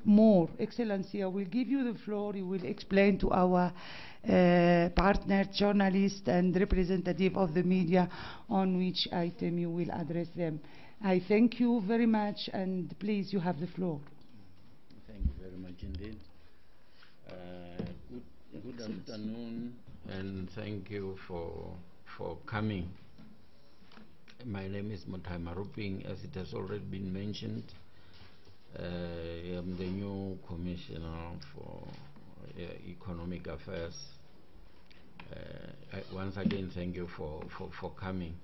more. Excellency, I will give you the floor. You will explain to our partner, journalists, and representative of the media on which item you will address them. I thank you very much, and please, you have the floor. Thank you very much indeed. Good afternoon, and thank you for coming. My name is Mothai Maruping, as it has already been mentioned. I am the new Commissioner for Economic Affairs. Once again, thank you for coming.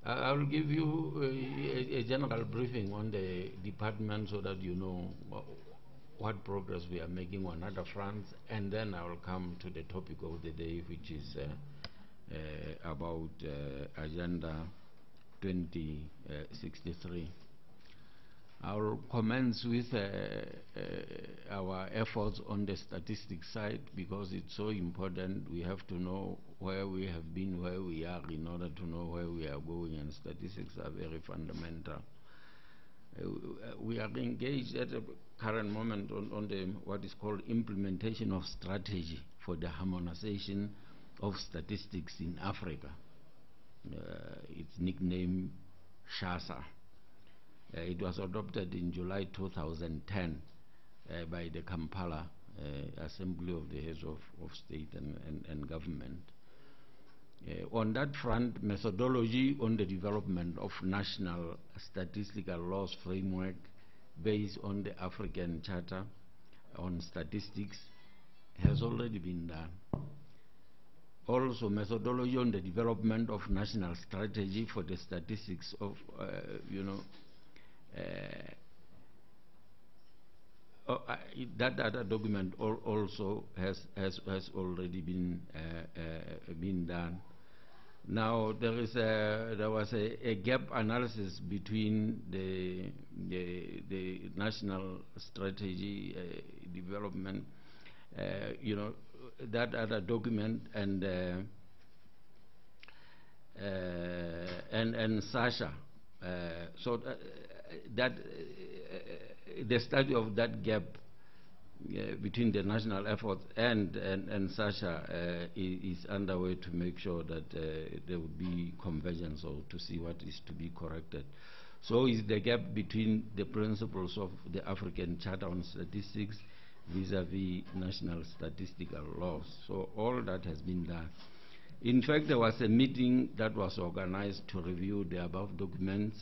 I will give you a general briefing on the department so that you know what progress we are making on other fronts, and then I will come to the topic of the day, which is about Agenda 2063. I will commence with our efforts on the statistics side, because it's so important. We have to know where we have been, where we are, in order to know where we are going, and statistics are very fundamental. We are engaged at the current moment on the what is called implementation of strategy for the harmonization of statistics in Africa. It's nicknamed SHASA. It was adopted in July 2010 by the Kampala Assembly of the Heads of State and Government. On that front, methodology on the development of national statistical laws framework based on the African Charter on Statistics has already been done. Also, methodology on the development of national strategy for the statistics of, that other document also has already been done. Now there was a gap analysis between the national strategy development, that other document and SASHA. So that the study of that gap between the national efforts and SASHA is underway to make sure that there will be convergence, or to see what is to be corrected. So is the gap between the principles of the African Charter on Statistics vis-a-vis national statistical laws. So all that has been done. In fact, there was a meeting that was organized to review the above documents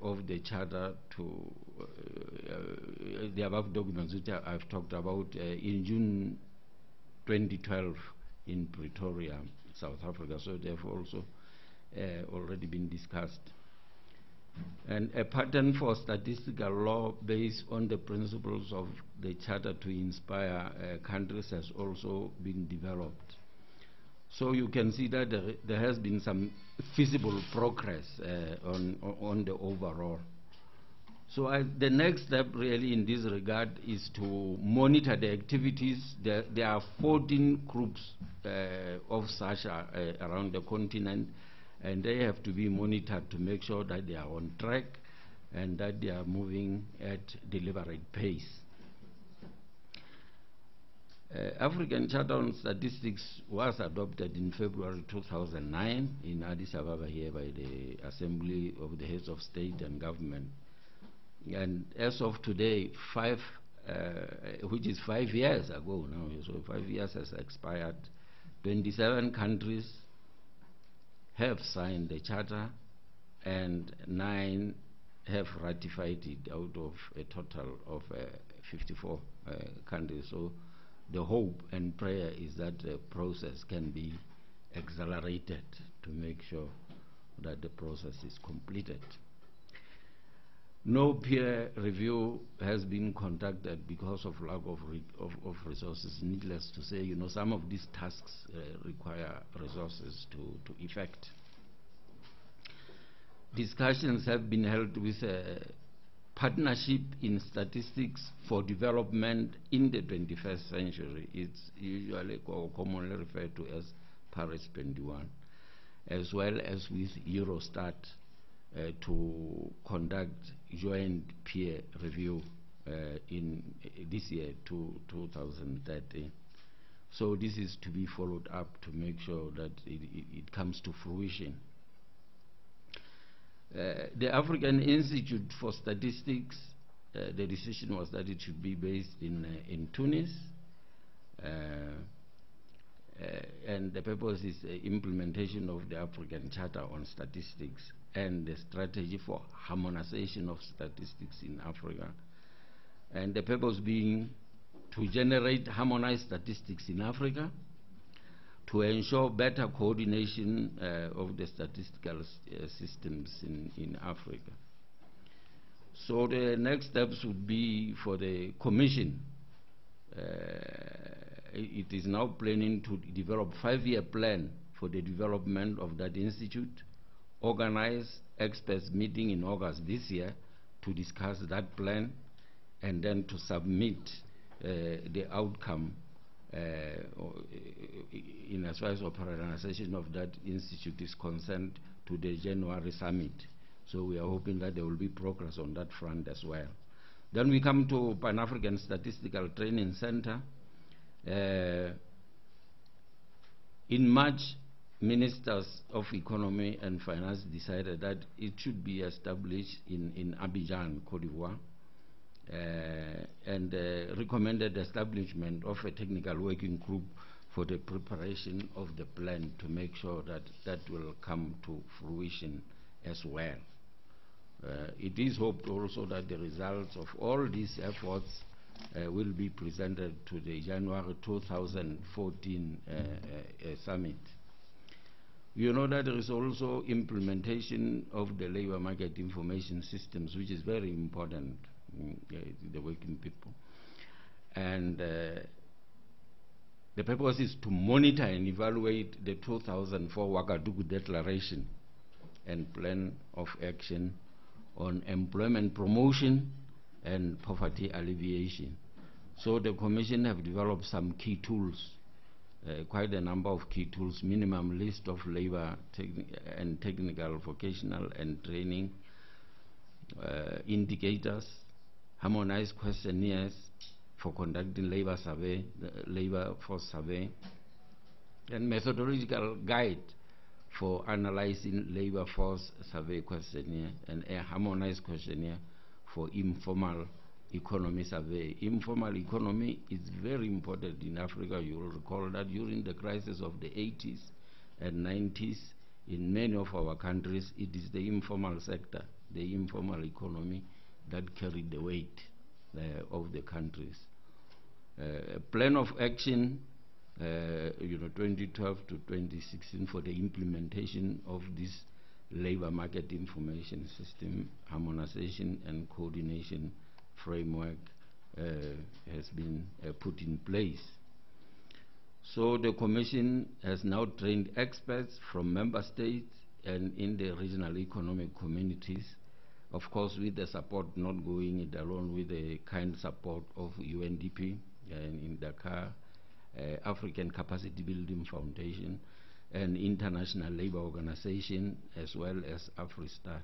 of the Charter, to the above documents which I've talked about in June 2012 in Pretoria, South Africa. So they have also already been discussed. And a pattern for statistical law based on the principles of the Charter to inspire countries has also been developed. So you can see that there has been some feasible progress on the overall. So the next step really in this regard is to monitor the activities. There are 14 groups of SASHA around the continent, and they have to be monitored to make sure that they are on track and that they are moving at deliberate pace. African Charter on Statistics was adopted in February 2009 in Addis Ababa here by the Assembly of the Heads of State and Government. And as of today, which is 5 years ago now, so 5 years has expired, 27 countries have signed the Charter and 9 have ratified it out of a total of 54 countries. So the hope and prayer is that the process can be accelerated to make sure that the process is completed. No peer review has been conducted because of lack of resources. Needless to say, some of these tasks require resources to effect. Discussions have been held with a partnership in statistics for development in the 21st century. It's usually commonly referred to as Paris 21, as well as with Eurostat to conduct joint peer review in this year, 2013. So this is to be followed up to make sure that it comes to fruition. The African Institute for Statistics, the decision was that it should be based in Tunis, and the purpose is implementation of the African Charter on Statistics and the strategy for harmonization of statistics in Africa. And the purpose being to generate harmonized statistics in Africa, to ensure better coordination of the statistical systems in Africa. So the next steps would be for the Commission. It is now planning to develop a 5-year plan for the development of that institute, organize experts meeting in August this year to discuss that plan, and then to submit the outcome in as far as operationalization of that institute is concerned to the January summit. So we are hoping that there will be progress on that front as well. Then we come to Pan-African Statistical Training Center. In March, Ministers of Economy and Finance decided that it should be established in Abidjan, Cote d'Ivoire, and recommended the establishment of a technical working group for the preparation of the plan to make sure that that will come to fruition as well. It is hoped also that the results of all these efforts will be presented to the January 2014 summit. You know that there is also implementation of the labor market information systems, which is very important the working people. And the purpose is to monitor and evaluate the 2004 Ouagadougou Declaration and Plan of Action on Employment Promotion and Poverty Alleviation. So the Commission have developed some key tools, quite a number of key tools, minimum list of labor and technical, vocational and training indicators, harmonized questionnaires for conducting labor survey, labor force survey, and methodological guide for analyzing labor force survey questionnaire, and a harmonized questionnaire for informal economy survey. Informal economy is very important in Africa. You will recall that during the crisis of the 80s and 90s, in many of our countries, it is the informal sector, the informal economy, that carried the weight of the countries. A plan of action, 2012 to 2016, for the implementation of this labor market information system harmonization and coordination framework has been put in place. So the Commission has now trained experts from member states and in the regional economic communities, of course with the support, not going it alone, with the kind support of UNDP and in Dakar, African Capacity Building Foundation, and International Labour Organization, as well as AfriStat.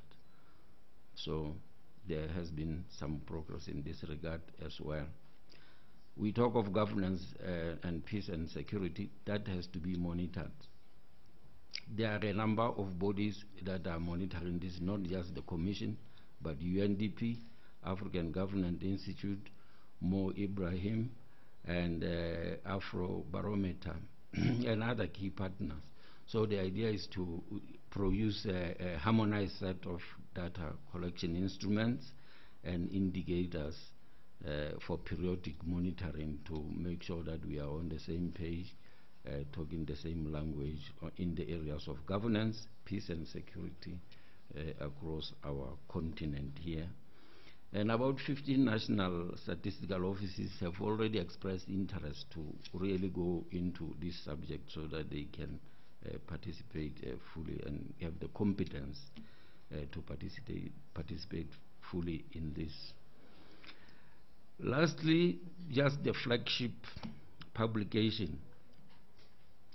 So there has been some progress in this regard as well. We talk of governance and peace and security. That has to be monitored. There are a number of bodies that are monitoring this, not just the Commission, but UNDP, African Governance Institute, Mo Ibrahim, and Afrobarometer, and other key partners. So the idea is to produce a harmonized set of data collection instruments and indicators for periodic monitoring to make sure that we are on the same page, talking the same language in the areas of governance, peace and security across our continent here. And about 15 national statistical offices have already expressed interest to really go into this subject so that they can participate fully and have the competence to participate fully in this. Lastly, just the flagship publication,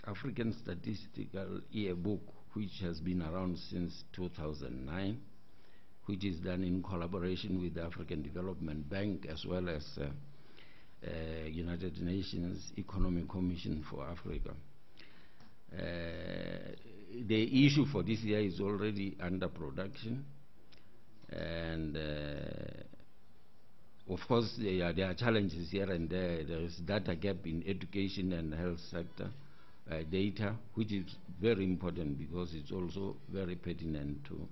African Statistical Yearbook, which has been around since 2009. which is done in collaboration with the African Development Bank as well as United Nations Economic Commission for Africa. The issue for this year is already under production, and of course there are challenges here and there. There is data gap in education and health sector data, which is very important because it's also very pertinent to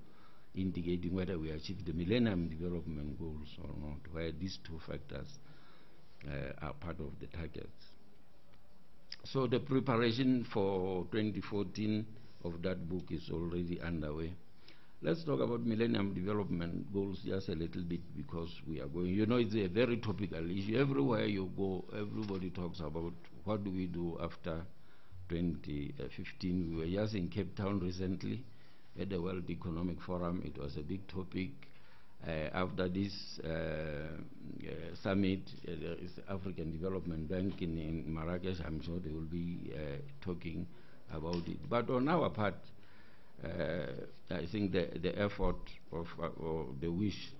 indicating whether we achieve the Millennium Development Goals or not, where these two factors are part of the targets. So the preparation for 2014 of that book is already underway. Let's talk about Millennium Development Goals just a little bit, because we are going, you know, it's a very topical issue. Everywhere you go, everybody talks about what do we do after 2015. We were just in Cape Town recently at the World Economic Forum. It was a big topic. After this summit, there is the African Development Bank in Marrakesh. I'm sure they will be talking about it. But on our part, I think the effort of or the wish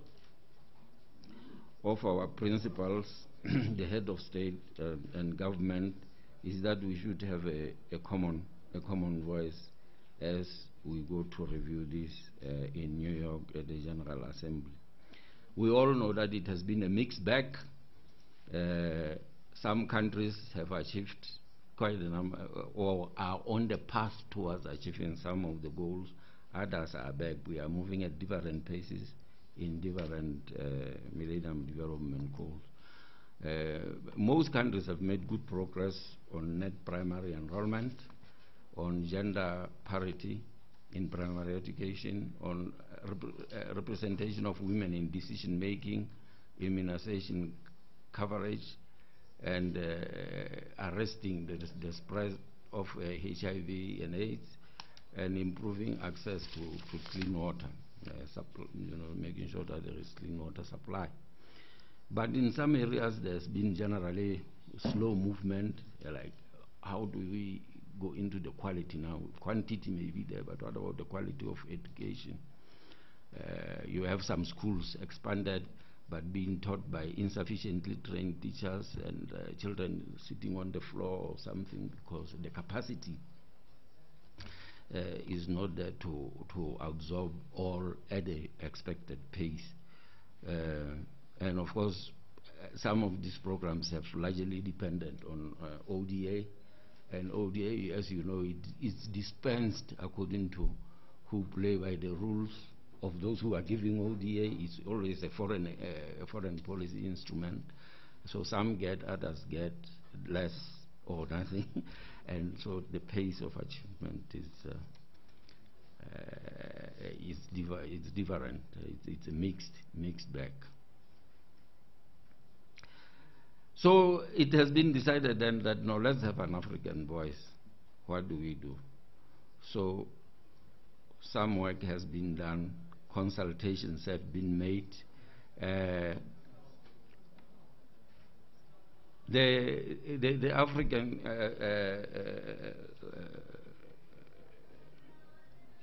of our principals, the head of state and government, is that we should have a common voice as we go to review this in New York at the General Assembly. We all know that it has been a mixed bag. Some countries have achieved quite a number, or are on the path towards achieving some of the goals. Others are back. We are moving at different paces in different Millennium Development Goals. Most countries have made good progress on net primary enrollment, on gender parity in primary education, on representation of women in decision making, immunization coverage, and arresting the spread of HIV and AIDS, and improving access to clean water, making sure that there is clean water supply. But in some areas there's been generally slow movement, like how do we go into the quality now? Quantity may be there, but what about the quality of education? You have some schools expanded, but being taught by insufficiently trained teachers, and children sitting on the floor or something, because the capacity is not there to absorb all at the expected pace. And of course, some of these programs have largely depended on ODA, and ODA, as you know, is dispensed according to who play by the rules of those who are giving ODA. It's always a foreign policy instrument. So some get, others get less or nothing, and so the pace of achievement is different. It's a mixed bag. So it has been decided then that no, let's have an African voice. What do we do? So some work has been done, consultations have been made. The African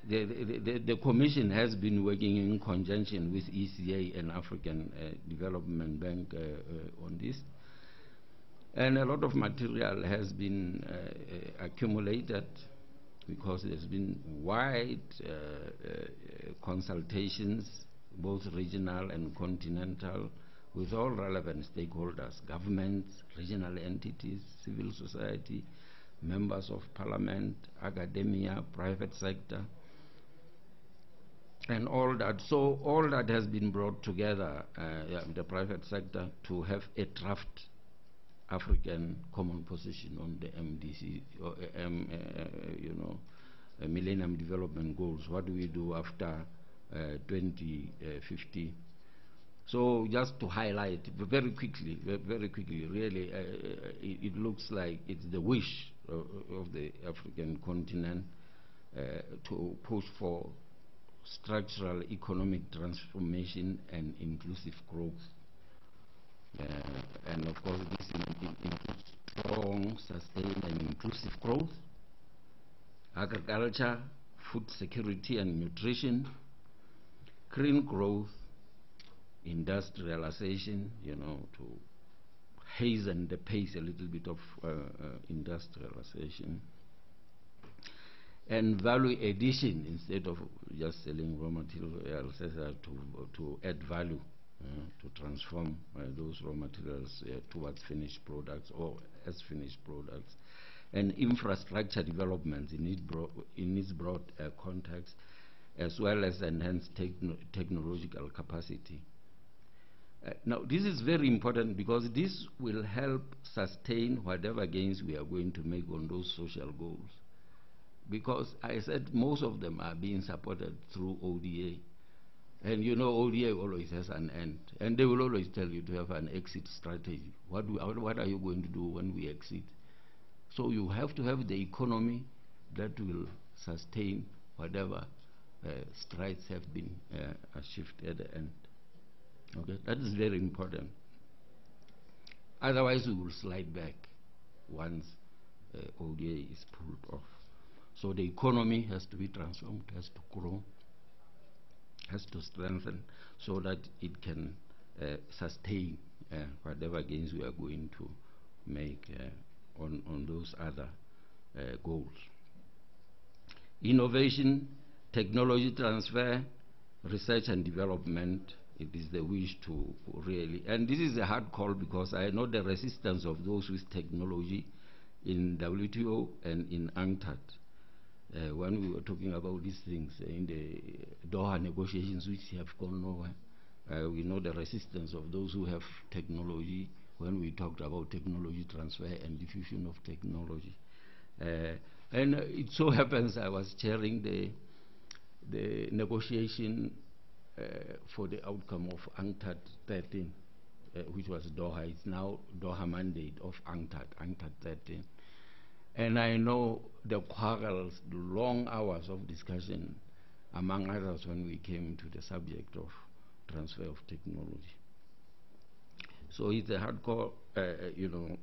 the Commission has been working in conjunction with ECA and African Development Bank on this. And a lot of material has been accumulated, because there's been wide consultations, both regional and continental, with all relevant stakeholders, governments, regional entities, civil society, members of parliament, academia, private sector, and all that. So all that has been brought together, the private sector, to have a draft African common position on the MDC, or Millennium Development Goals. What do we do after 2050? So just to highlight very quickly, really, it looks like it's the wish of the African continent to push for structural economic transformation and inclusive growth. And of course, this includes strong, sustained, and inclusive growth, agriculture, food security and nutrition, green growth, industrialization, to hasten the pace a little bit of industrialization, and value addition instead of just selling raw materials, to add value, to transform those raw materials towards finished products or as finished products, and infrastructure development in its broad context, as well as enhanced technological capacity. Now, this is very important because this will help sustain whatever gains we are going to make on those social goals. Because I said most of them are being supported through ODA. And ODA always has an end. And they will always tell you to have an exit strategy. What are you going to do when we exit? So you have to have the economy that will sustain whatever strides have been achieved at the end. Okay, that is very important. Otherwise, we will slide back once ODA is pulled off. So the economy has to be transformed, has to grow, has to strengthen, so that it can sustain whatever gains we are going to make on those other goals. Innovation, technology transfer, research and development, it is the wish to really, and this is a hard call because I know the resistance of those with technology in WTO and in UNCTAD. When we were talking about these things in the Doha negotiations, which have gone nowhere, we know the resistance of those who have technology when we talked about technology transfer and diffusion of technology. And it so happens I was chairing the negotiation for the outcome of UNCTAD 13, which was Doha. It's now Doha mandate of UNCTAD 13. And I know the quarrels, the long hours of discussion, among others, when we came to the subject of transfer of technology. So it's a hardcore,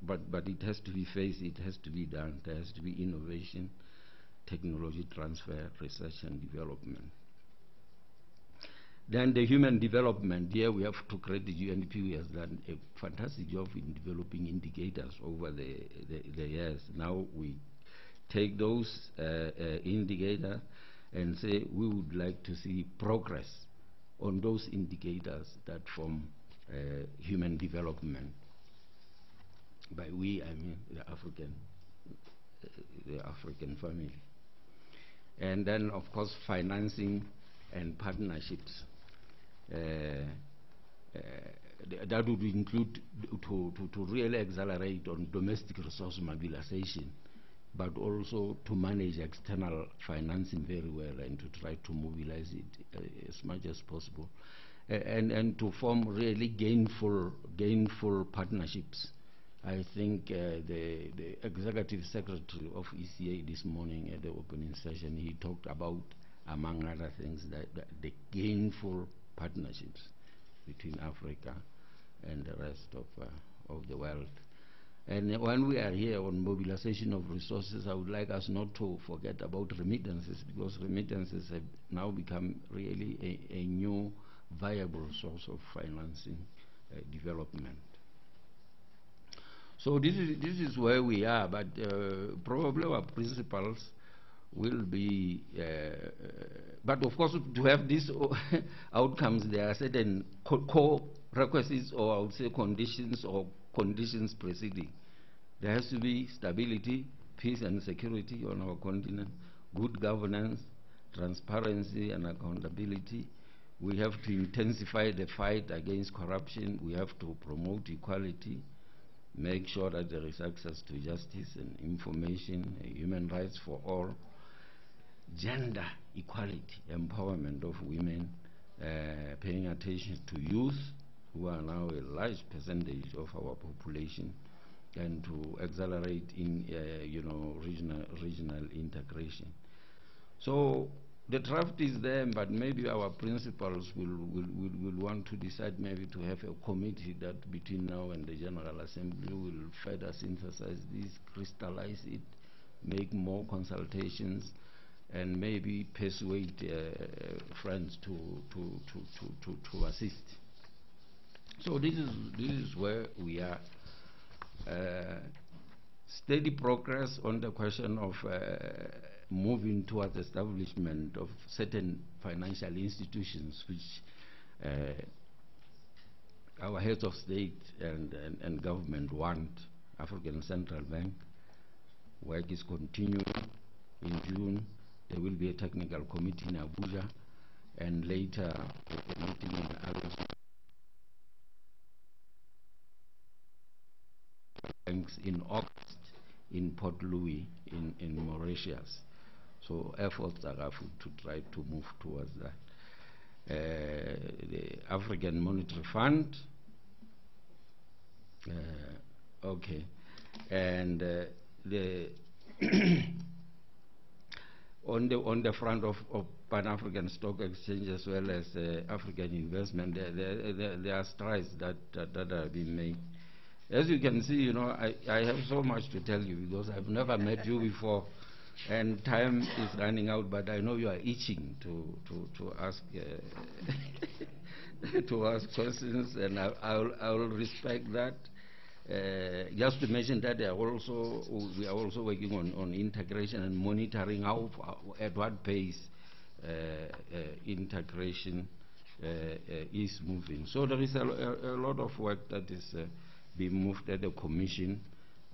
but it has to be faced, it has to be done. There has to be innovation, technology transfer, research and development. Then the human development, here we have to credit UNDP, who has done a fantastic job in developing indicators over the years. Now we take those indicators and say we would like to see progress on those indicators that form human development. By we, I mean the African family. And then, of course, financing and partnerships. That would include to really accelerate on domestic resource mobilization, but also to manage external financing very well and to try to mobilize it as much as possible, and to form really gainful partnerships. I think the executive secretary of ECA this morning at the opening session, he talked about, among other things, that the gainful partnerships between Africa and the rest of the world. And when we are here on mobilization of resources, I would like us not to forget about remittances, because remittances have now become really a new viable source of financing development. So this is where we are, but probably our principles will be, but of course to have these outcomes, there are certain core requisites, or I would say conditions preceding. There has to be stability, peace and security on our continent, good governance, transparency and accountability. We have to intensify the fight against corruption. We have to promote equality, make sure that there is access to justice and information, human rights for all, gender equality, empowerment of women, paying attention to youth, who are now a large percentage of our population, and to accelerate in regional integration. So the draft is there, but maybe our principals will want to decide maybe to have a committee that between now and the General Assembly will further synthesize this, crystallize it, make more consultations, and maybe persuade friends to assist. So this is where we are. Steady progress on the question of moving towards establishment of certain financial institutions which our heads of state and government want. African Central Bank work is continuing. In June there will be a technical committee in Abuja, and later a meeting in Abuja. Banks in August in Port Louis in Mauritius. So efforts are afoot to try to move towards that. The African Monetary Fund, okay, and the on the front of Pan-African Stock Exchange as well as African investment, there are strides that are being made. As you can see, I have so much to tell you because I've never met you before, and time is running out. But I know you are itching to ask to ask questions, and I will respect that. Just to mention that we are also working on integration and monitoring how at what pace integration is moving. So there is a lot of work that is being moved at the Commission,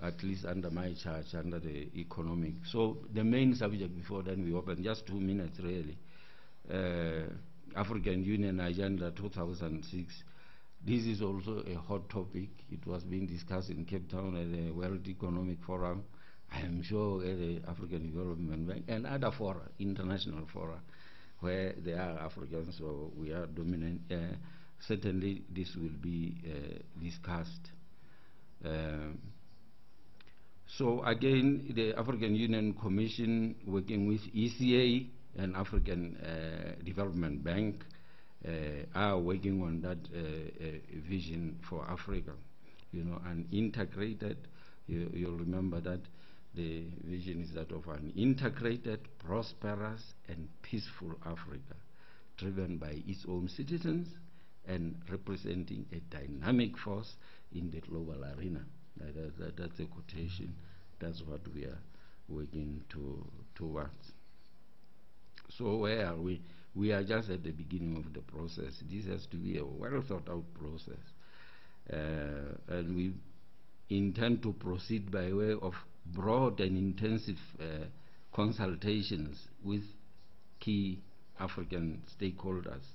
at least under my charge, under the economic. So the main subject before then we open, just 2 minutes really, African Union Agenda 2006. This is also a hot topic. It was being discussed in Cape Town at the World Economic Forum. I am sure at the African Development Bank and other fora, international fora, where there are Africans, so we are dominant. Certainly this will be discussed. So again, the African Union Commission working with ECA and African Development Bank are working on that vision for Africa, an integrated, you'll remember that the vision is that of an integrated, prosperous and peaceful Africa, driven by its own citizens and representing a dynamic force in the global arena. That's a quotation. That's what we are working towards. So where are we? We are just at the beginning of the process. This has to be a well thought out process. And we intend to proceed by way of broad and intensive consultations with key African stakeholders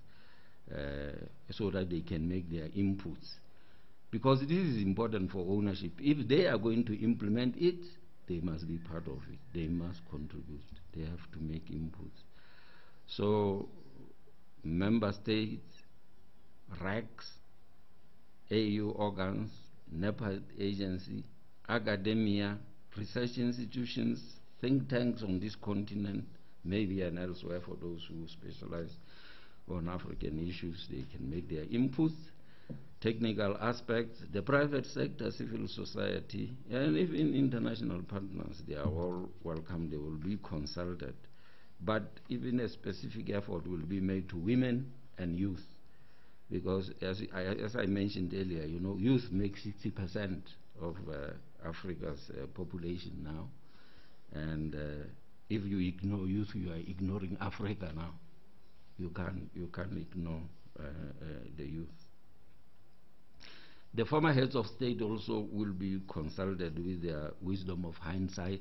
so that they can make their inputs. Because this is important for ownership. If they are going to implement it, they must be part of it. They must contribute. They have to make inputs. So, member states, RACs, AU organs, NEPA agency, academia, research institutions, think tanks on this continent, maybe and elsewhere for those who specialize on African issues, they can make their inputs. Technical aspects, the private sector, civil society, and even international partners, they are all welcome. They will be consulted. But even a specific effort will be made to women and youth, because as I mentioned earlier, youth makes 60% of Africa's population now, and if you ignore youth, you are ignoring Africa now. You can't ignore the youth. The former heads of state also will be consulted with their wisdom of hindsight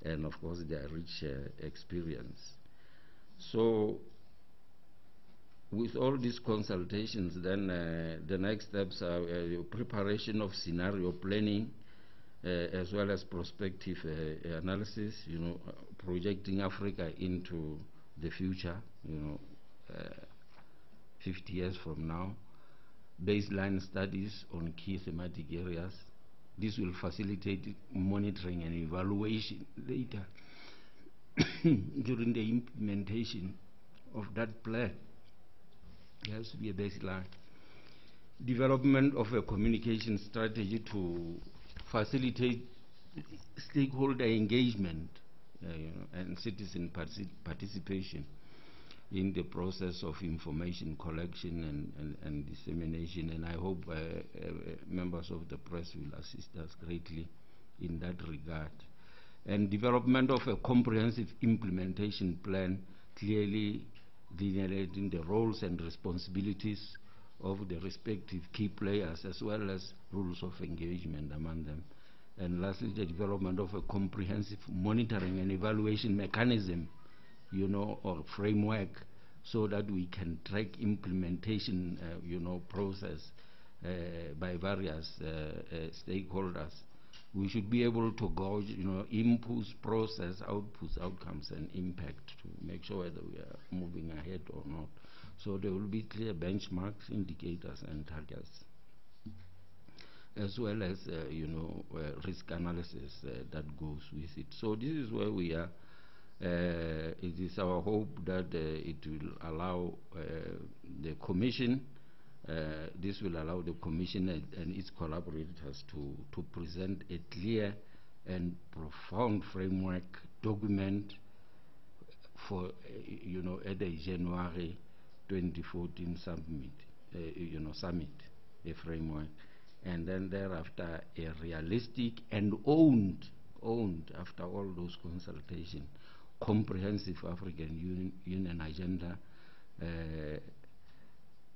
and of course their rich experience. So with all these consultations, then the next steps are preparation of scenario planning as well as prospective analysis, projecting Africa into the future, 50 years from now. Baseline studies on key thematic areas. This will facilitate monitoring and evaluation later during the implementation of that plan. There has to be a baseline. Development of a communication strategy to facilitate stakeholder engagement and citizen participation in the process of information collection and dissemination, and I hope members of the press will assist us greatly in that regard. And development of a comprehensive implementation plan, clearly delineating the roles and responsibilities of the respective key players, as well as rules of engagement among them. And lastly, the development of a comprehensive monitoring and evaluation mechanism, or framework, so that we can track implementation, process by various stakeholders. We should be able to gauge, inputs, process, outputs, outcomes, and impact to make sure whether we are moving ahead or not. So there will be clear benchmarks, indicators, and targets, as well as, risk analysis that goes with it. So this is where we are. It is our hope that it will allow the Commission, this will allow the Commission and its collaborators to present a clear and profound framework document for, at the January 2014 summit, a framework, and then thereafter a realistic and owned after all those consultations, comprehensive African Union Agenda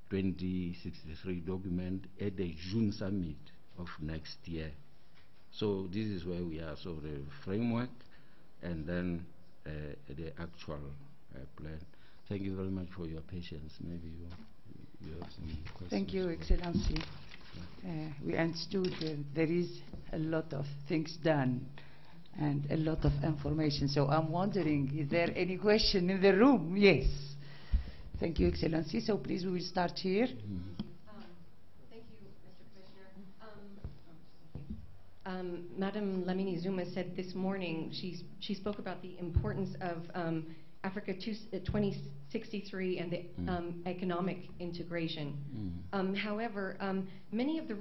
2063 document at the June summit of next year. So this is where we are. So the framework and then the actual plan. Thank you very much for your patience. Maybe you have some questions. Thank you, Excellency. We understood there is a lot of things done and a lot of information. So I'm wondering, is there any question in the room? Yes. Thank you, Excellency. So please, we will start here. Thank you, Mr. Commissioner. Madam Lamini Zuma said this morning, she spoke about the importance of Africa 2063 and the economic integration. However, many of the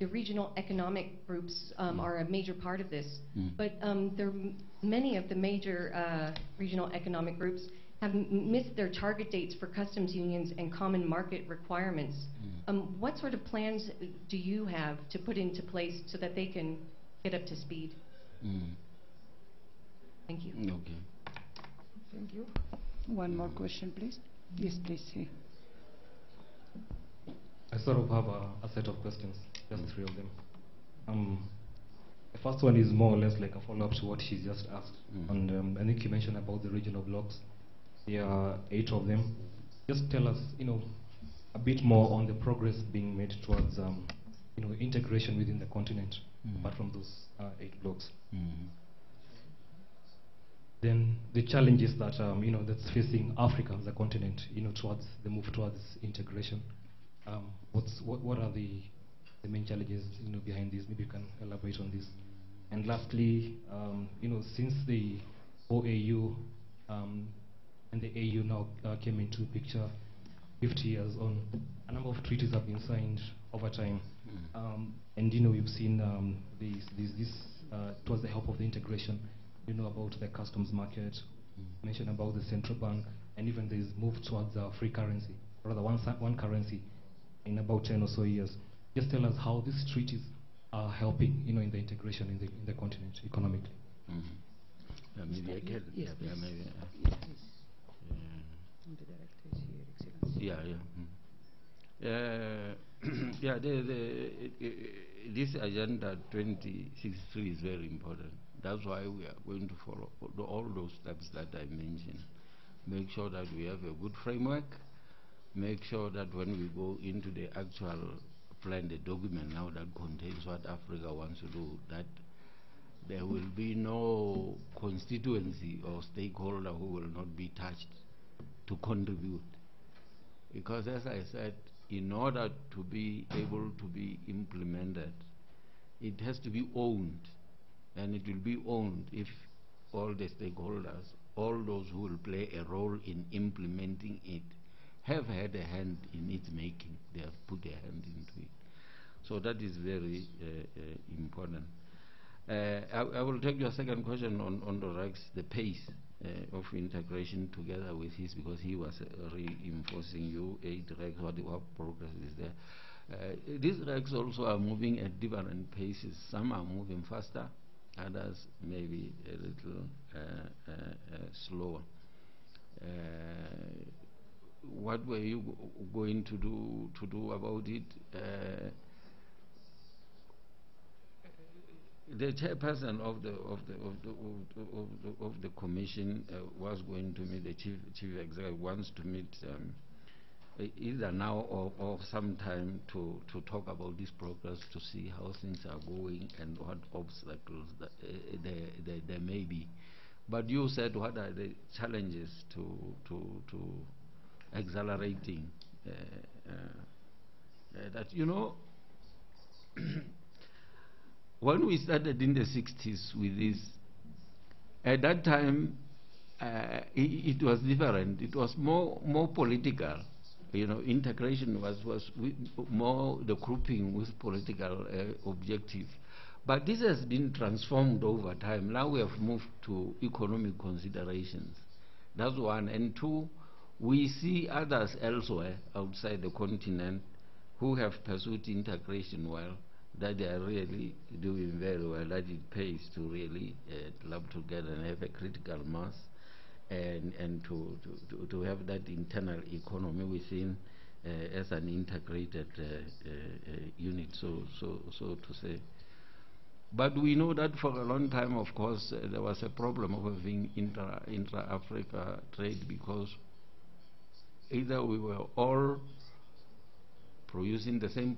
regional economic groups are a major part of this, but many of the major regional economic groups have missed their target dates for customs unions and common market requirements. What sort of plans do you have to put into place so that they can get up to speed? Thank you. Okay. Thank you. One more question, please. Yes, please. Here. I sort of have a set of questions, just three of them. The first one is more or less like a follow-up to what she just asked. And I think you mentioned about the regional blocks. There are 8 of them. Just tell us, a bit more on the progress being made towards, integration within the continent, apart from those 8 blocks. Then the challenges that that's facing Africa as a continent, towards the move towards integration. What are the main challenges behind this? Maybe you can elaborate on this. And lastly, since the OAU and the AU now came into picture 50 years on, a number of treaties have been signed over time, and we've seen this towards the help of the integration. About the customs market, mention about the central bank, and even there's move towards free currency, rather one currency in about 10 or so years. Just tell us how these treaties are helping, in the integration in the continent economically. Maybe I can. Yes, Yeah, maybe. Yes, please. The director is here, Excellency. This agenda 2063 is very important. That's why we are going to follow all those steps that I mentioned. Make sure that we have a good framework. Make sure that when we go into the actual plan, the document now that contains what Africa wants to do, that there will be no constituency or stakeholder who will not be touched to contribute. Because as I said, in order to be able to be implemented, it has to be owned. And it will be owned if all the stakeholders, all those who will play a role in implementing it, have had a hand in its making. They have put their hand into it. So that is very important. I will take your second question on the REX, the pace of integration together with his, because he was reinforcing you, 8 REX, what progress is there. These REX also are moving at different paces. Some are moving faster, others maybe a little slower. What were you going to do about it? The chairperson of the commission was going to meet, the chief executive wants to meet either now or sometime to talk about this progress, to see how things are going and what obstacles that, there may be. But you said, what are the challenges to accelerating that? You know, when we started in the 60s with this, at that time it was different. It was more political. You know, integration was more the grouping with political objective. But this has been transformed over time. Now we have moved to economic considerations. That's one. And two, we see others elsewhere outside the continent who have pursued integration well, that they are really doing very well, that it pays to really club together and have a critical mass, and to have that internal economy within as an integrated unit, so to say. But we know that for a long time, of course, there was a problem of having intra-Africa trade, because either we were all producing the same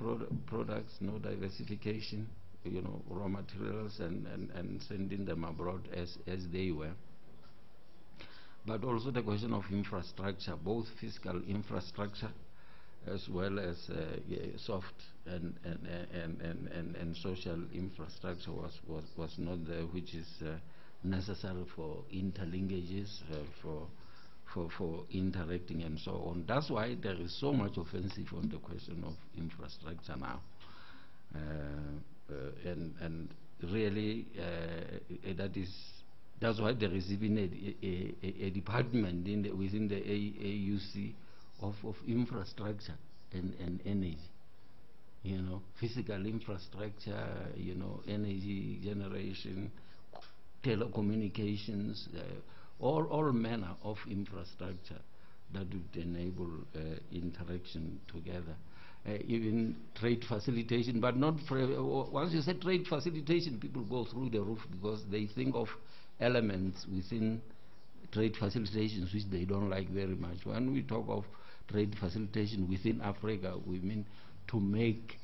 products, no diversification, you know, raw materials, and sending them abroad as they were. But also the question of infrastructure, both fiscal infrastructure as well as soft and social infrastructure was not there, which is necessary for interlinkages, for interacting and so on. That's why there is so much offensive on the question of infrastructure now, and really that's why there is even a department within the AUC of infrastructure and energy. You know, physical infrastructure, you know, energy generation, telecommunications, all manner of infrastructure that would enable interaction together. Even trade facilitation, but not once you say trade facilitation, people go through the roof, because they think of elements within trade facilitations which they don't like very much. When we talk of trade facilitation within Africa, we mean to make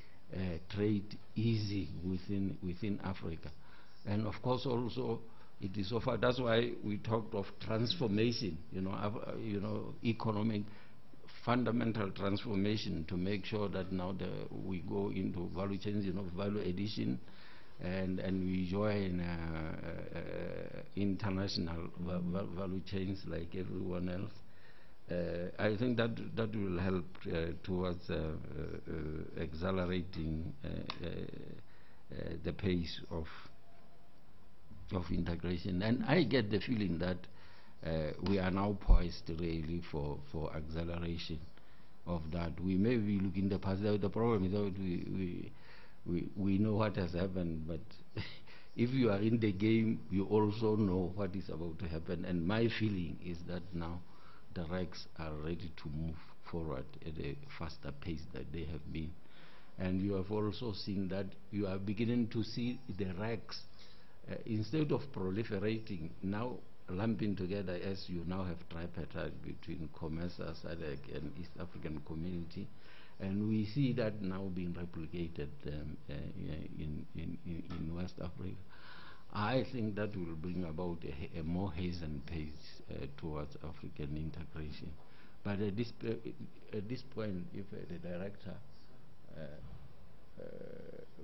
trade easy within Africa. And of course also it is offered. That's why we talked of transformation, you know, economic fundamental transformation, to make sure that now we go into value chains, you know, value addition, and we join international value chains like everyone else. I think that will help towards accelerating the pace of integration. And I get the feeling that we are now poised really for acceleration of that. We may be looking in the past. The problem is that we know what has happened, but if you are in the game, you also know what is about to happen. And my feeling is that now the REX are ready to move forward at a faster pace than they have been. And you have also seen that you are beginning to see the REX, instead of proliferating, now lumping together, as you now have tripartite between COMESA, SADC, and East African Community. And we see that now being replicated in West Africa. I think that will bring about a more hastened pace towards African integration. But at this point, if the director,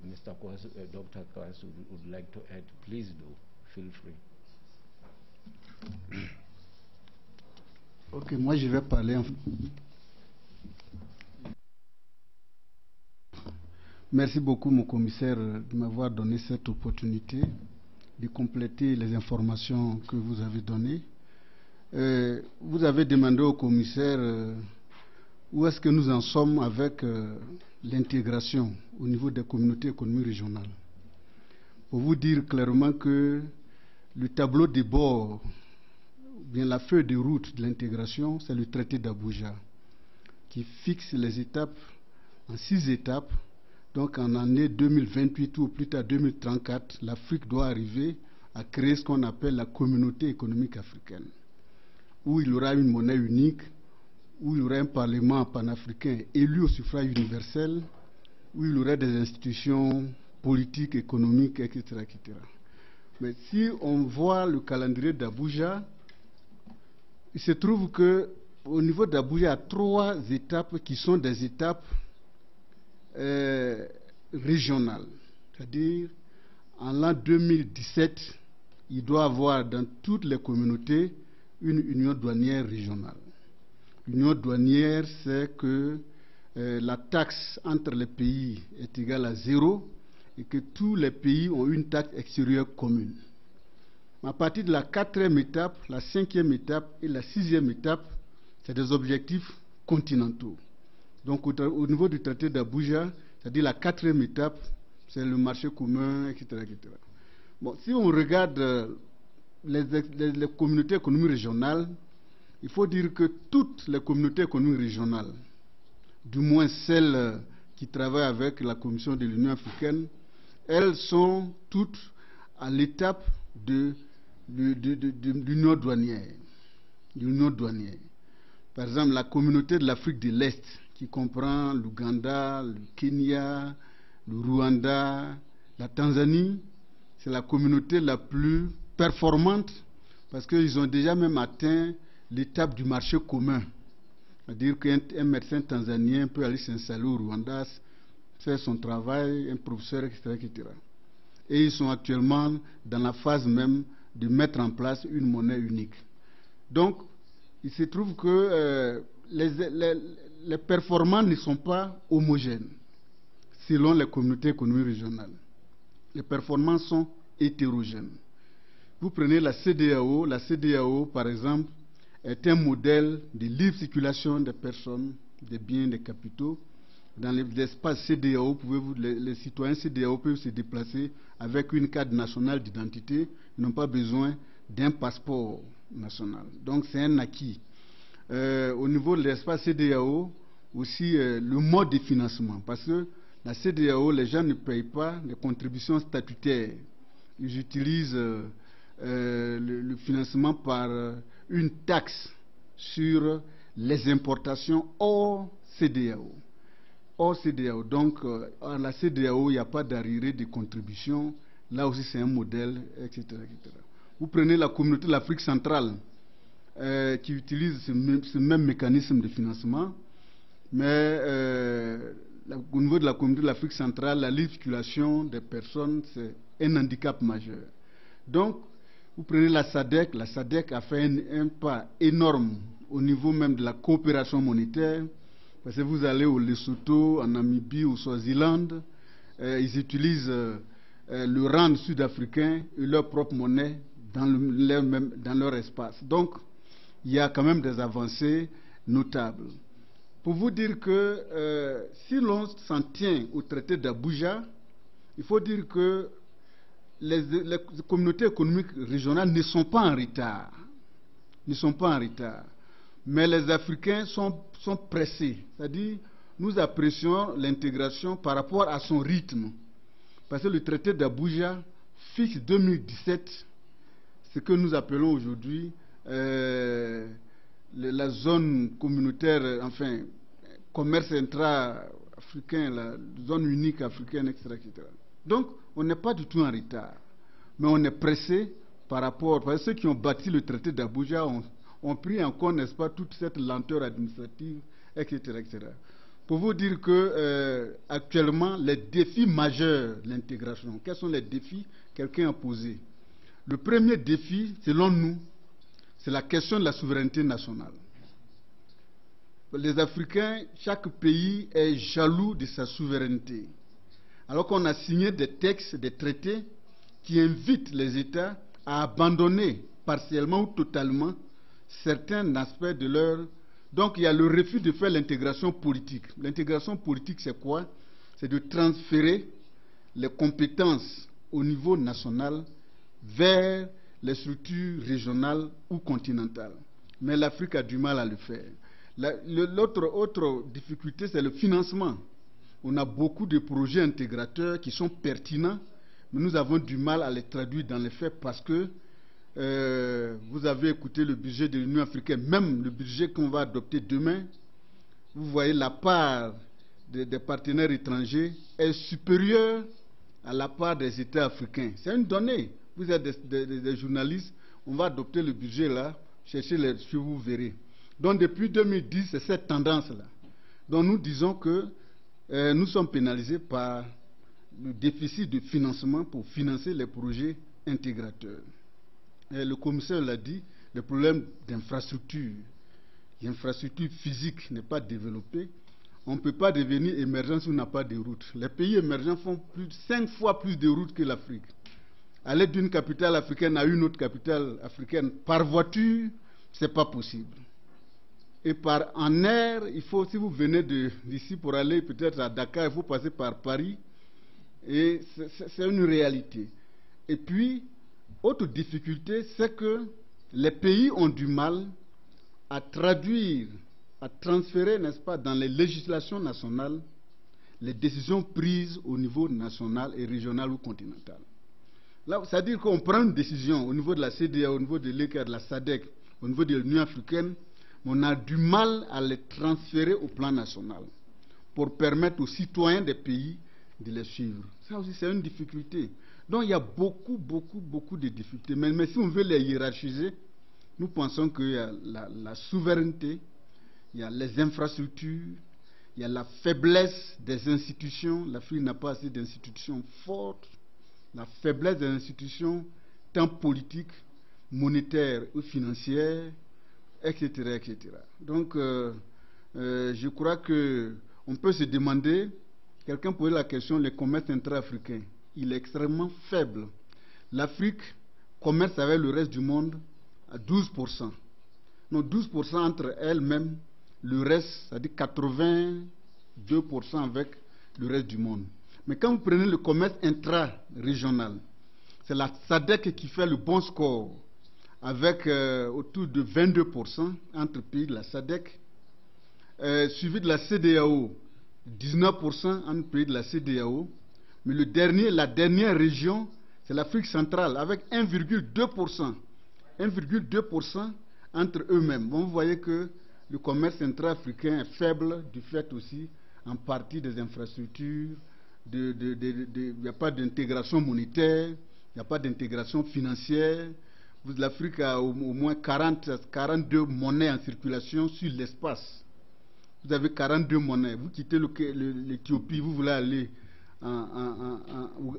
Mr. Kwasu, Dr. Kwasu would like to add, please do, feel free. Ok, moi je vais parler en... Merci beaucoup, mon commissaire, de m'avoir donné cette opportunité. de compléter les informations que vous avez données. Vous avez demandé au commissaire où est-ce que nous en sommes avec l'intégration au niveau des communautés économiques régionales. Pour vous dire clairement que le tableau de bord, bien la feuille de route de l'intégration, c'est le traité d'Abuja qui fixe les étapes en 6 étapes. Donc en année 2028 ou plus tard 2034, l'Afrique doit arriver à créer ce qu'on appelle la communauté économique africaine, où il y aura une monnaie unique, où il y aura un parlement panafricain élu au suffrage universel, où il y aura des institutions politiques, économiques, etc., etc. Mais si on voit le calendrier d'Abuja, il se trouve qu'au niveau d'Abuja, il y a 3 étapes qui sont des étapes régionales. C'est-à-dire, en l'an 2017, il doit y avoir dans toutes les communautés une union douanière régionale. L'union douanière, c'est que la taxe entre les pays est égale à 0 et que tous les pays ont une taxe extérieure commune. À partir de la 4e étape, la 5e étape et la 6e étape, c'est des objectifs continentaux. Donc au niveau du traité d'Abuja, c'est-à-dire la 4e étape, c'est le marché commun, etc., etc. Bon, si on regarde les communautés économiques régionales, il faut dire que toutes les communautés économiques régionales, du moins celles qui travaillent avec la Commission de l'Union africaine, elles sont toutes à l'étape de l'union douanière. Par exemple, la communauté de l'Afrique de l'Est, qui comprend l'Ouganda, le Kenya, le Rwanda, la Tanzanie, c'est la communauté la plus performante parce qu'ils ont déjà même atteint l'étape du marché commun. C'est-à-dire qu'un médecin tanzanien peut aller s'installer au Rwanda, faire son travail, un professeur, etc., etc. Et ils sont actuellement dans la phase même de mettre en place une monnaie unique. Donc, il se trouve que les performances ne sont pas homogènes selon les communautés économiques régionales. Les performances sont hétérogènes. Vous prenez la CEDEAO par exemple, est un modèle de libre circulation des personnes, des biens, des capitaux. Dans l'espace CEDEAO, les citoyens CEDEAO peuvent se déplacer avec une carte nationale d'identité. Ils n'ont pas besoin d'un passeport national. Donc c'est un acquis. Au niveau de l'espace CEDEAO, aussi le mode de financement. Parce que la CEDEAO, les gens ne payent pas les contributions statutaires. Ils utilisent le financement par une taxe sur les importations hors CEDEAO. Donc, à la CEDEAO, il n'y a pas d'arriéré de contribution. Là aussi, c'est un modèle, etc., etc. Vous prenez la communauté de l'Afrique centrale qui utilise ce même mécanisme de financement, mais au niveau de la communauté de l'Afrique centrale, la libre circulation des personnes, c'est un handicap majeur. Donc, vous prenez la SADC a fait un pas énorme au niveau même de la coopération monétaire, parce que vous allez au Lesotho, en Namibie, au Swaziland, ils utilisent le rand sud-africain et leur propre monnaie dans leur espace. Donc, il y a quand même des avancées notables. Pour vous dire que si l'on s'en tient au traité d'Abuja, il faut dire que les communautés économiques régionales ne sont pas en retard. Mais les Africains sont pressés. C'est-à-dire, nous apprécions l'intégration par rapport à son rythme. Parce que le traité d'Abuja fixe 2017, ce que nous appelons aujourd'hui la zone communautaire, enfin, commerce intra-africain, la zone unique africaine, etc., etc. Donc, on n'est pas du tout en retard. Mais on est pressé par rapport, parce que ceux qui ont bâti le traité d'Abuja ont pris en compte, n'est-ce pas, toute cette lenteur administrative, etc., etc. Pour vous dire que actuellement, les défis majeurs de l'intégration, quels sont les défis que quelqu'un a posés? Le premier défi, selon nous, c'est la question de la souveraineté nationale. Les Africains, chaque pays est jaloux de sa souveraineté. Alors qu'on a signé des textes, des traités qui invite les États à abandonner partiellement ou totalement certains aspects de leur... Donc il y a le refus de faire l'intégration politique. L'intégration politique, c'est quoi? C'est de transférer les compétences au niveau national vers les structures régionales ou continentales. Mais l'Afrique a du mal à le faire. L'autre difficulté, c'est le financement. On a beaucoup de projets intégrateurs qui sont pertinents, mais nous avons du mal à les traduire dans les faits parce que vous avez écouté le budget de l'Union africaine, même le budget qu'on va adopter demain, vous voyez la part des partenaires étrangers est supérieure à la part des États africains. C'est une donnée. Vous êtes des journalistes, on va adopter le budget là, cherchez les chiffres, vous verrez. Donc depuis 2010, c'est cette tendance-là. Donc nous disons que nous sommes pénalisés par le déficit de financement pour financer les projets intégrateurs. Et le commissaire l'a dit, le problème d'infrastructure. L'infrastructure physique n'est pas développée. On ne peut pas devenir émergent si on n'a pas de routes. Les pays émergents font 5 fois plus de routes que l'Afrique. Aller d'une capitale africaine à une autre capitale africaine par voiture, ce n'est pas possible. Et en air, il faut, si vous venez d'ici pour aller peut-être à Dakar, il faut passer par Paris. Et c'est une réalité. Et puis, autre difficulté, c'est que les pays ont du mal à traduire, à transférer, n'est-ce pas, dans les législations nationales, les décisions prises au niveau national et régional ou continental. Là, c'est-à-dire qu'on prend une décision au niveau de la CEDEAO, au niveau de l'ECA, de la SADC, au niveau de l'Union africaine, mais on a du mal à les transférer au plan national pour permettre aux citoyens des pays de les suivre. Ça aussi, c'est une difficulté. Donc, il y a beaucoup de difficultés. Mais si on veut les hiérarchiser, nous pensons qu'il y a la souveraineté, il y a les infrastructures, il y a la faiblesse des institutions. L'Afrique n'a pas assez d'institutions fortes. La faiblesse des institutions, tant politiques, monétaires ou financières, etc. etc. Donc, je crois qu'on peut se demander, quelqu'un posait la question, le commerce intra-africain, il est extrêmement faible. L'Afrique commerce avec le reste du monde à 12%. Non, 12% entre elles-mêmes, le reste, c'est-à-dire 82% avec le reste du monde. Mais quand vous prenez le commerce intra-régional, c'est la SADC qui fait le bon score, avec autour de 22% entre pays de la SADC, suivi de la CEDEAO, 19% entre pays de la CEDEAO, mais la dernière région, c'est l'Afrique centrale, avec 1,2%. 1,2% entre eux-mêmes. Bon, vous voyez que le commerce intra-africain est faible du fait aussi, en partie, des infrastructures, il n'y a pas d'intégration monétaire, il n'y a pas d'intégration financière. L'Afrique a au moins 42 monnaies en circulation sur l'espace. Vous avez 42 monnaies. Vous quittez l'Éthiopie, vous voulez aller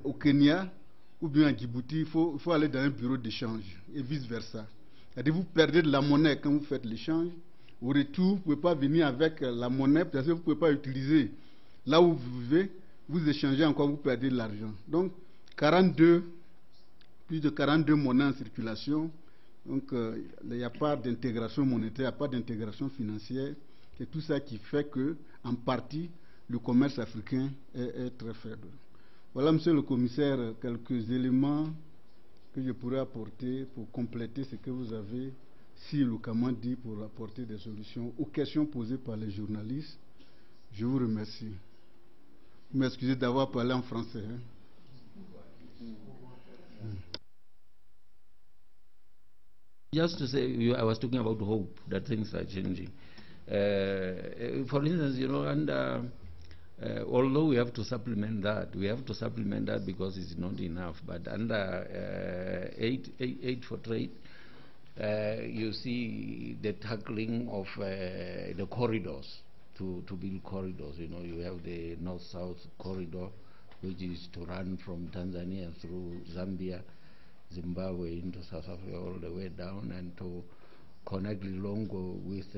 au Kenya ou bien à Djibouti, il faut aller dans un bureau d'échange et vice-versa. C'est-à-dire vous perdez de la monnaie quand vous faites l'échange. Au retour, vous ne pouvez pas venir avec la monnaie parce que vous ne pouvez pas utiliser. Là où vous vivez, vous échangez encore, vous perdez de l'argent. Donc, plus de 42 monnaies en circulation. Donc, il n'y a pas d'intégration monétaire, il n'y a pas d'intégration financière. C'est tout ça qui fait que, en partie, le commerce africain est très faible. Voilà, monsieur le commissaire, quelques éléments que je pourrais apporter pour compléter ce que vous avez si éloquemment dit pour apporter des solutions aux questions posées par les journalistes. Je vous remercie. Vous m'excusez d'avoir parlé en français. Just to say, I was talking about hope, that things are changing. For instance, although we have to supplement that because it's not enough. But under aid for trade, you see the tackling of the corridors, to build corridors. You have the north-south corridor, which is to run from Tanzania through Zambia, Zimbabwe into South Africa all the way down, and to connect Lilongo with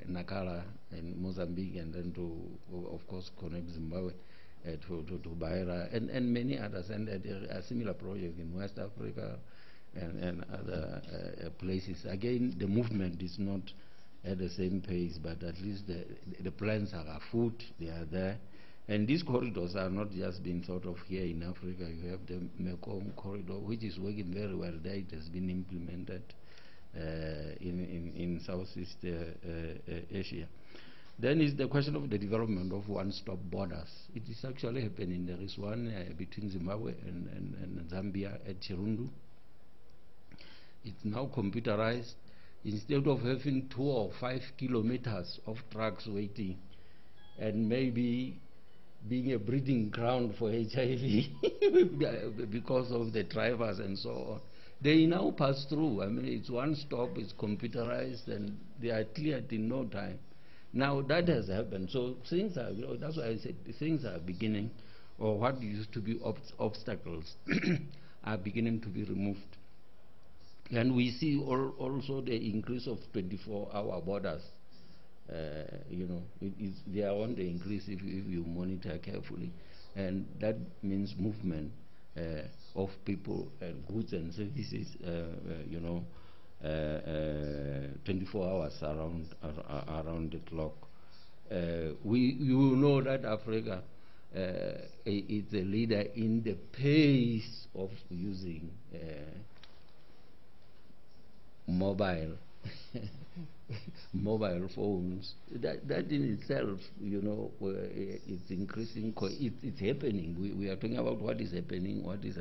Nakala in Mozambique, and then to, of course, connect Zimbabwe to Beira, and many others, and there are similar projects in West Africa and other places. Again, the movement is not at the same pace, but at least the plans are afoot, they are there. And these corridors are not just being thought of here in Africa. You have the Mekong corridor, which is working very well there. It has been implemented in Southeast Asia. Then is the question of the development of one-stop borders. It is actually happening. There is one between Zimbabwe and Zambia at Chirundu. It's now computerized. Instead of having 2 or 5 kilometers of trucks waiting and maybe being a breeding ground for HIV because of the drivers and so on, they now pass through. I mean, it's one stop, it's computerized, and they are cleared in no time. Now that has happened. So things are, that's why I said things are beginning, or what used to be obstacles are beginning to be removed. And we see also the increase of 24-hour borders. They are on the increase if you monitor carefully. And that means movement of people and goods and services, 24 hours around the clock. You know that Africa is a leader in the pace of using mobile phones. That in itself, it's increasing. It's happening. We are talking about what is happening. What is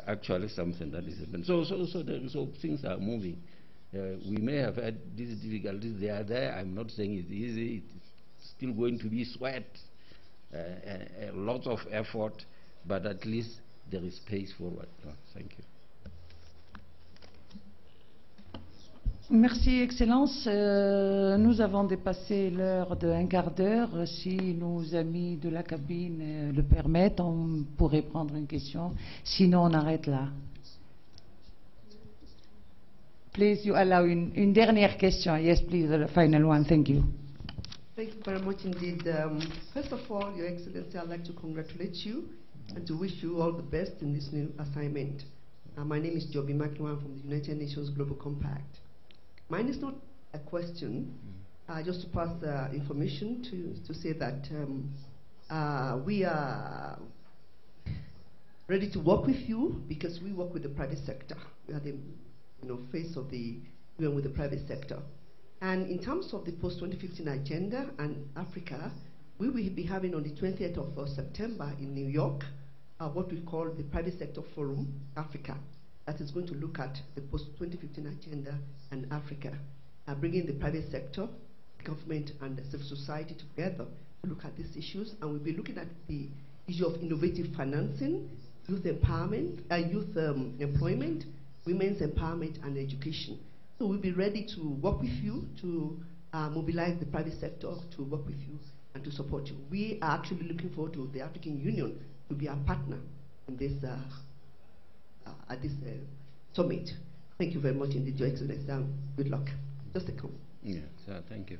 actually something that is happening. So things are moving. We may have had these difficulties. They are there. I'm not saying it's easy. It's still going to be sweat, a lot of effort, but at least there is space forward. Thank you. Merci, Excellence. Nous avons dépassé l'heure de 1/4 d'heure. Si nos amis de la cabine le permettent, on pourrait prendre une question. Sinon, on arrête là. Please, you allow une dernière question. Yes, please, the final one. Thank you. Thank you very much indeed. First of all, Your Excellency, I'd like to congratulate you and to wish you all the best in this new assignment. My name is Joby McEwan from the United Nations Global Compact. Mine is not a question, just to pass the information to say that we are ready to work with you because we work with the private sector. We are the face of the UN with the private sector. And in terms of the post-2015 agenda and Africa, we will be having on the 20th of September in New York what we call the Private Sector Forum Africa. That is going to look at the post-2015 agenda and Africa, bringing the private sector, government, and the civil society together to look at these issues. And we'll be looking at the issue of innovative financing, youth empowerment, youth employment, women's empowerment, and education. So we'll be ready to work with you to mobilize the private sector to work with you and to support you. We are actually looking forward to the African Union to be our partner in this at this summit. Thank you very much indeed, Your Excellency. Good luck. Just a comment. Yes, thank you.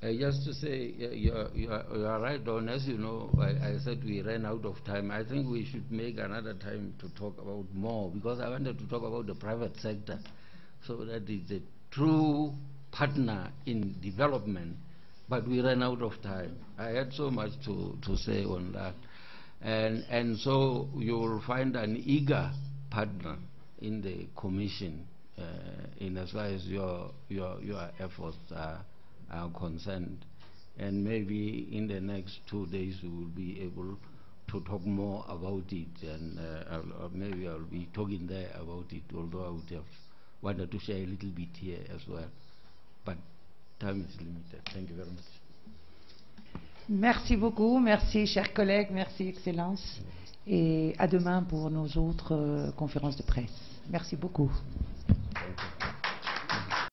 Just to say, you are right on. As you know, I said we ran out of time. I think we should make another time to talk about more, because I wanted to talk about the private sector, so that is a true partner in development, but we ran out of time. I had so much to say on that. And so you will find an eager partner in the Commission in as far as your efforts are concerned. And maybe in the next 2 days we will be able to talk more about it, and maybe I'll be talking there about it, although I would have wanted to share a little bit here as well. But time is limited. Thank you very much. Merci beaucoup, merci chers collègues, merci Excellence, et à demain pour nos autres conférences de presse. Merci beaucoup.